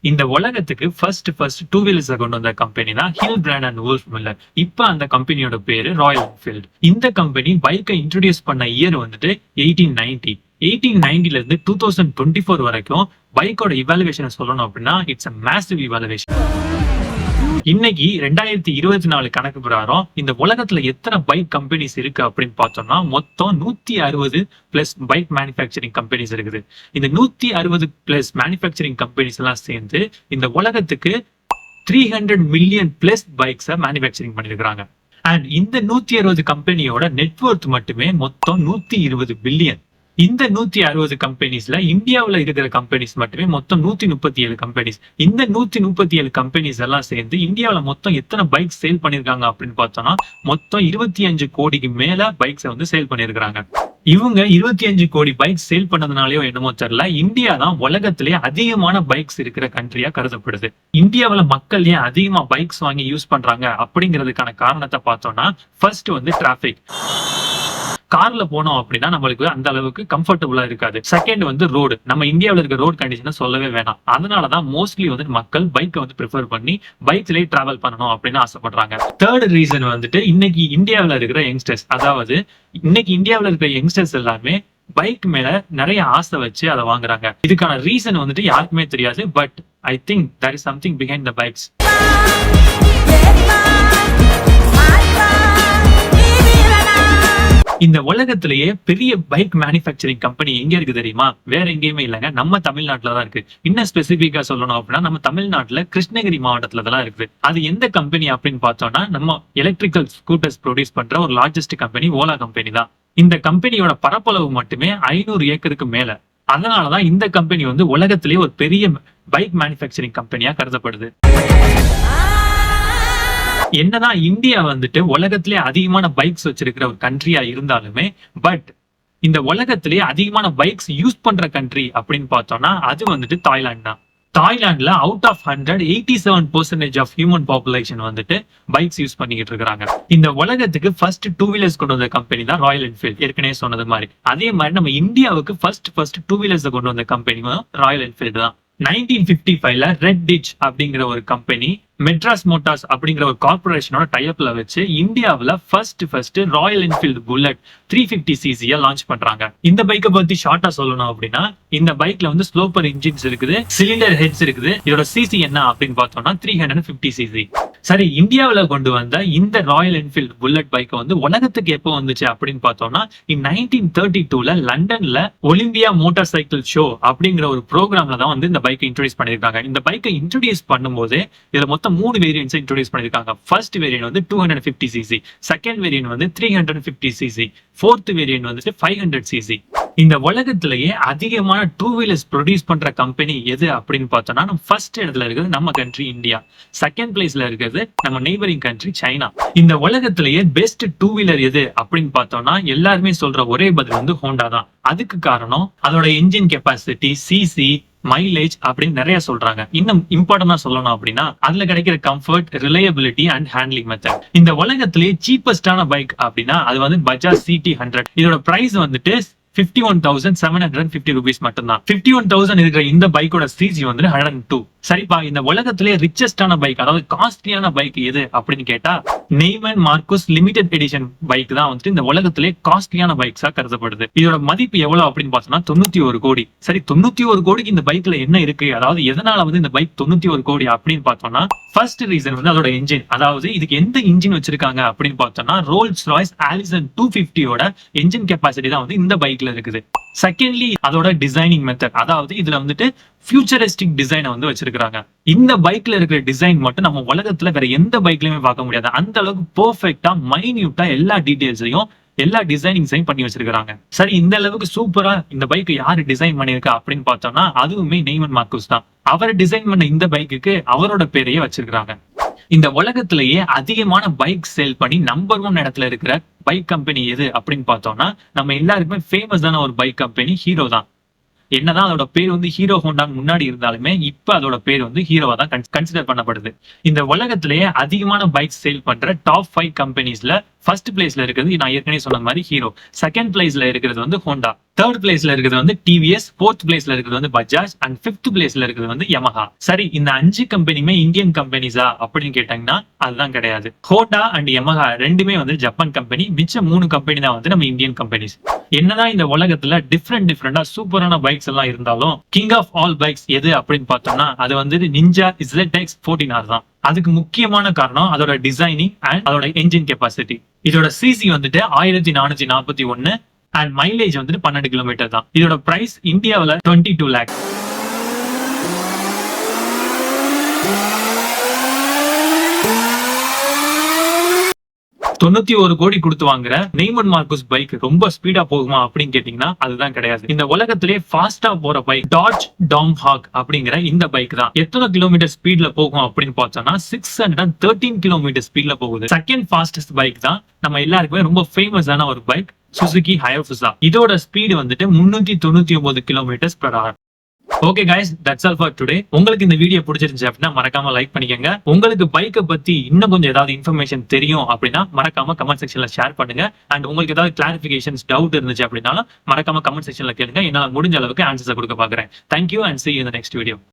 இந்த உலகத்துக்கு first two wheelers கொண்டு வந்த கம்பெனி தான் ஹில் பிராண்ட் அண்ட் வுல்ஃப் மில்லர். இப்ப அந்த கம்பெனியோட பேரு ராயல் என்ஃபீல்ட். இந்த கம்பெனி பைக்கை இன்ட்ரோடியூஸ் பண்ண இயர் வந்துட்டு 1890. 1890ல இருந்து 2024 வரைக்கும் பைக்கோட இவாலுவேஷன் சொல்லணும் அப்படின்னா இட்ஸ் அ மேசிவ் இவாலுவேஷன். இன்னைக்கு 2024 கணக்கு பிரகாரம் இந்த உலகத்துல எத்தனை பைக் கம்பெனிஸ் இருக்கு அப்படின்னு பார்த்தோம்னா மொத்தம் 160 பிளஸ் பைக் மேனுஃபேக்சரிங் கம்பெனிஸ் இருக்குது. இந்த 160 பிளஸ் மேனுஃபேக்சரிங் கம்பெனிஸ் எல்லாம் சேர்ந்து இந்த உலகத்துக்கு 300 மில்லியன் பிளஸ் பைக்ஸை மேனுஃபேக்சரிங் பண்ணிருக்காங்க. அண்ட் இந்த 160 கம்பெனியோட நெட்வொர்த் மட்டுமே மொத்தம் 120 பில்லியன். இந்த 160 கம்பெனிஸ்ல இந்தியாவில் இருக்கிற கம்பெனிஸ் மட்டுமே மொத்தம் 137 கம்பெனிஸ். இந்த 137 கம்பெனிஸ் எல்லாம் சேர்ந்து இந்தியாவில் மொத்தம் எத்தனை பைக் சேல் பண்ணிருக்காங்க அப்படின்னு பார்த்தோம்னா மொத்தம் 25 கோடிக்கு மேல பைக்ஸை வந்து சேல் பண்ணிருக்காங்க. இவங்க 25 கோடி பைக் சேல் பண்ணதுனாலயோ என்னமோ தெரியல, இந்தியா தான் உலகத்திலேயே அதிகமான பைக்ஸ் இருக்கிற கண்ட்ரியா கருதப்படுது. இந்தியாவில மக்கள் ஏன் அதிகமா பைக்ஸ் வாங்கி யூஸ் பண்றாங்க அப்படிங்கிறதுக்கான காரணத்தை பார்த்தோம்னா ஃபர்ஸ்ட் வந்து டிராபிக். கார்ல போனோம் அப்படின்னா நம்மளுக்கு அந்த அளவுக்கு கம்ஃபர்டபுளா இருக்காது. செகண்ட் வந்து ரோடு. நம்ம இந்தியாவில் இருக்க ரோட் கண்டிஷனை சொல்லவே வேணாம். அதனாலதான் மோஸ்ட்லி வந்து மக்கள் பைக்கை வந்து ப்ரிஃபர் பண்ணி பைக்லயே டிராவல் பண்ணணும் அப்படின்னு ஆசைப்படுறாங்க. தேர்ட் ரீசன் வந்துட்டு இன்னைக்கு இந்தியாவில் இருக்கிற யங்ஸ்டர்ஸ், அதாவது இன்னைக்கு இந்தியாவில் இருக்கிற யங்ஸ்டர்ஸ் எல்லாமே பைக் மேல நிறைய ஆசை வச்சு அதை வாங்குறாங்க. இதுக்கான ரீசன் வந்துட்டு யாருக்குமே தெரியாது. But I think there is something behind the bikes. இந்த உலகத்திலேயே பெரிய பைக் மேனுஃபேக்சரிங் கம்பெனி எங்க இருக்கு தெரியுமா? வேற எங்கேயுமே இல்லைங்க, நம்ம தமிழ்நாட்டுல தான் இருக்கு. இன்னும் ஸ்பெசிபிக்கா சொல்லணும் அப்படின்னா நம்ம தமிழ்நாட்டுல கிருஷ்ணகிரி மாவட்டத்துல தான் இருக்குது. அது எந்த கம்பெனி அப்படின்னு பார்த்தோம்னா நம்ம எலக்ட்ரிக்கல் ஸ்கூட்டர்ஸ் ப்ரொடியூஸ் பண்ற ஒரு லார்ஜஸ்ட் கம்பெனி ஓலா கம்பெனி தான். இந்த கம்பெனியோட பரப்பளவு மட்டுமே 500 ஏக்கருக்கு மேல. அதனாலதான் இந்த கம்பெனி வந்து உலகத்திலேயே ஒரு பெரிய பைக் மேனுஃபேக்சரிங் கம்பெனியா கருதப்படுது. என்னதான் இந்தியா வந்துட்டு உலகத்திலே அதிகமான பைக்ஸ் வச்சிருக்கிற ஒரு கண்ட்ரியா இருந்தாலுமே, பட் இந்த உலகத்திலேயே அதிகமான பைக்ஸ் யூஸ் பண்ற கண்ட்ரி அப்படின்னு பார்த்தோம்னா அது வந்துட்டு தாய்லாந்து தான். தாய்லாந்துல out of 100 87% of human population வந்துட்டு பைக்ஸ் யூஸ் பண்ணிக்கிட்டு இருக்காங்க. இந்த உலகத்துக்கு ஃபர்ஸ்ட் டூ வீலர்ஸ் கொண்டு வந்த கம்பெனி தான் ராயல் என்ஃபீல்ட். ஏற்கனவே சொன்னது மாதிரி அதே மாதிரி நம்ம இந்தியாவுக்கு ஃபர்ஸ்ட் டூ வீலர்ஸ் கொண்டு வந்த கம்பெனி ராயல் என்ஃபீல்ட் தான். 1955ல ரெட் டிச் அப்படிங்கிற ஒரு கம்பெனி மெட்ராஸ் மோட்டார்ஸ் அப்படிங்கிற ஒரு கார்பரேஷனோட டைப்ல வச்சு இந்தியாவில் first Royal Enfield bullet 350cc launch பண்றாங்க. இந்த பைக்கை பத்தி ஷார்ட்டா சொல்லணும் அப்படின்னா இந்த பைக்ல வந்து ஸ்லோப்பர் இன்ஜின்ஸ் இருக்குது, சிலிண்டர் ஹெட்ஸ் இருக்குது. இதோட சிசி என்ன அப்படின்னு பார்த்தோம்னா 350cc. சரி, இந்தியாவில் கொண்டு வந்த இந்த ராயல் என்ஃபீல்டு புல்லட் பைக்கை வந்து உலகத்துக்கு எப்போ வந்துச்சு அப்படின்னு பார்த்தோம்னா 1932ல லண்டன்ல ஒலிம்பியா மோட்டார் சைக்கிள் ஷோ அப்படிங்கிற ஒரு ப்ரோக்ராம்ல தான் வந்து இந்த பைக்கை இன்ட்ரோடியூஸ் பண்ணிருக்காங்க. இந்த பைக்கை இன்ட்ரோடியூஸ் பண்ணும்போது இதுல மொத்தம் 3 வேரியன்ட்ஸ் இன்ட்ரோடியூஸ் பண்ணிருக்காங்க. ஃபர்ஸ்ட் வேரியன்ட் வந்து 250cc, செகண்ட் வேரியன்ட் வந்து 350cc, ஃபோர்த் வேரியன்ட் வந்து 500cc. இந்த உலகத்திலேயே அதிகமான டூ வீலர்ஸ் ப்ரொடியூஸ் பண்ற கம்பெனி எது அப்படின்னு பார்த்தோம்னா நம்ம ஃபர்ஸ்ட் இடத்துல இருக்கிறது நம்ம கண்ட்ரி இந்தியா. செகண்ட் பிளேஸ்ல இருக்கிறது நம்ம நெய்பரிங் கண்ட்ரி சைனா. இந்த உலகத்திலேயே பெஸ்ட் டூ வீலர் எது அப்படின்னு பார்த்தோம்னா எல்லாருமே சொல்ற ஒரே பதில் வந்து ஹோண்டா தான். அதுக்கு காரணம் அதோட என்ஜின் கெப்பாசிட்டி, சிசி, மைலேஜ் அப்படின்னு நிறைய சொல்றாங்க. இன்னும் இம்பார்ட்டன்டா சொல்லணும் அப்படின்னா அதுல கிடைக்கிற comfort, reliability and handling method. இந்த உலகத்திலேயே சீப்பஸ்டான பைக் அப்படின்னா அது வந்து பஜாஜ் CT 100. இதோட பிரைஸ் வந்துட்டு 51,750 rupees மட்டும்தான். 51,000 இருக்கிற இந்த பைக்கோட சிசி வந்து 102. சரிப்பா, இந்த உலகத்திலே ரிச்சஸ்டான பைக், அதாவது காஸ்ட்லியான பைக் எது அப்படின்னு கேட்டா நெய்மன் மார்க்குஸ் லிமிடெட் எடிஷன் பைக் தான் வந்துட்டு இந்த உலகத்திலே காஸ்ட்லியான பைக்ஸா கருதப்படுது. இதோட மதிப்பு எவ்வளவு அப்படின்னு பார்த்தோம்னா 91 கோடி. சரி, 91 கோடிக்கு இந்த பைக்ல என்ன இருக்கு, அதாவது எதனால வந்து இந்த பைக் 91 கோடி அப்படின்னு பார்த்தோம்னா ஃபர்ஸ்ட் ரீசன் வந்து அதோட இன்ஜின். அதாவது இதுக்கு எந்த இன்ஜின் வச்சிருக்காங்க அப்படின்னு பார்த்தோம்னா ரோல்ஸ் ராய்ஸ் ஆலிசன் 250யோட என்ஜின் கெப்பாசிட்டி தான் வந்து இந்த பைக்ல இருக்குது. செகண்ட்லி அதோட டிசைனிங் மெத்தட், அதாவது இதுல வந்துட்டு ஃபியூச்சரிஸ்டிக் டிசைனை வந்து வச்சிருக்காங்க. இந்த பைக்ல இருக்கிற டிசைன் மட்டும் நம்ம உலகத்துல வேற எந்த பைக்லயுமே பார்க்க முடியாது. அந்த அளவுக்கு பெர்ஃபெக்ட்டா மைன்யூட்டா எல்லா டீடைல்ஸையும் எல்லா டிசைனிங்ஸையும் பண்ணி வச்சிருக்காங்க. சரி, இந்த அளவுக்கு சூப்பரா இந்த பைக் யாரு டிசைன் பண்ணிருக்கா அப்படின்னு பார்த்தோம்னா அதுவுமே நெய்மன் மார்க்குஸ் தான். அவர் டிசைன் பண்ண இந்த பைக்குக்கு அவரோட பேரையே வச்சிருக்காங்க. இந்த உலகத்திலேயே அதிகமான பைக் சேல் பண்ணி நம்பர் 1 இடத்துல இருக்கிற பைக் கம்பெனி எது அப்படின்னு பார்த்தோம்னா நம்ம எல்லாருக்குமே ஃபேமஸான ஒரு பைக் கம்பெனி ஹீரோ தான். என்னதான் அதோட பேர் வந்து ஹீரோ ஹோண்டா முன்னாடி இருந்தாலுமே இப்ப அதோட பேர் வந்து ஹீரோவா தான் கன்சிடர் பண்ணப்படுது. இந்த உலகத்திலேயே அதிகமான பைக் சேல் பண்ற டாப் 5 கம்பெனிஸ்ல ஃபர்ஸ்ட் பிளேஸ்ல இருக்கிறது நான் ஏற்கனவே சொன்ன மாதிரி ஹீரோ, செகண்ட் பிளேஸ்ல இருக்கிறது வந்து ஹோண்டா, தேர்ட் பிளேஸ்ல இருக்கிறது வந்து டிவிஎஸ், ஃபோர்த் பிளேஸ்ல இருக்கிறது வந்து பஜாஜ் அண்ட் ஃபிஃப்த் பிளேஸ்ல இருக்கிறது வந்து யமஹா. சரி, இந்த 5 கம்பெனியுமே இந்தியன் கம்பெனிஸா அப்படின்னு கேட்டாங்கன்னா அதுதான் கிடையாது. ஹோண்டா அண்ட் யமஹா ரெண்டுமே வந்து ஜப்பான் கம்பெனி, மிச்சம் 3 கம்பெனி தான் வந்து நம்ம இந்தியன் கம்பெனிஸ். என்னதான் இந்த உலகத்துல டிஃப்ரெண்டா சூப்பரான பைக்ஸ் எல்லாம் இருந்தாலும் கிங் ஆஃப் ஆல் பைக்ஸ் எது அப்படின்னு பார்த்தோம்னா அது வந்து நிஞ்சா ZX 14R தான். அதுக்கு முக்கியமான காரணம் அதோட டிசைனிங் அண்ட் அதோட என்ஜின் கெப்பாசிட்டி. இதோட சிசி வந்துட்டு 1441 அண்ட் மைலேஜ் வந்துட்டு 12 கிலோமீட்டர் தான். இதோட பிரைஸ் இந்தியாவில் 22 lakh. $91 கோடி கொடுத்து வாங்குற நெய்மன் மார்க்குஸ் பைக் ரொம்ப ஸ்பீடா போகுமா அப்படின்னு கேட்டீங்கன்னா அதுதான் கிடையாது. இந்த உலகத்திலே ஃபாஸ்டா போற பைக் டாட்ஜ் டாம் ஹாக் அப்படிங்கிற இந்த பைக் தான். எத்தனை கிலோமீட்டர் ஸ்பீட்ல போகும் அப்படின்னு பார்த்தோம்னா 613 கிலோமீட்டர் ஸ்பீட்ல போகுது. செகண்ட் ஃபாஸ்டஸ்ட் பைக் தான் நம்ம எல்லாருக்குமே ரொம்ப ஃபேமஸான ஒரு பைக் சுசுகி ஹயாபுசா. இதோட ஸ்பீடு வந்துட்டு 399 kilometre per hour. Okay guys, that's all for today. உங்களுக்கு இந்த வீடியோ பிடிச்சிருந்துச்சு அப்படின்னா மறக்காம லைக் பண்ணிக்கங்க. உங்களுக்கு பைக்கை பத்தி இன்னும் கொஞ்சம் ஏதாவது இன்ஃபர்மேஷன் தெரியும் அப்படின்னா மறக்காம கமெண்ட் செக்ஷன்ல ஷேர் பண்ணுங்க. அண்ட் உங்களுக்கு ஏதாவது கிளாரிபிகேஷன்ஸ் டவுட் இருந்துச்சு அப்படின்னாலும் மறக்காம கமெண்ட் செக்ஷன்ல கேளுங்க. என்னால முடிஞ்ச அளவுக்கு ஆன்சர்ஸ் கொடுக்க பாக்குறேன். Thank you and see you in the next video.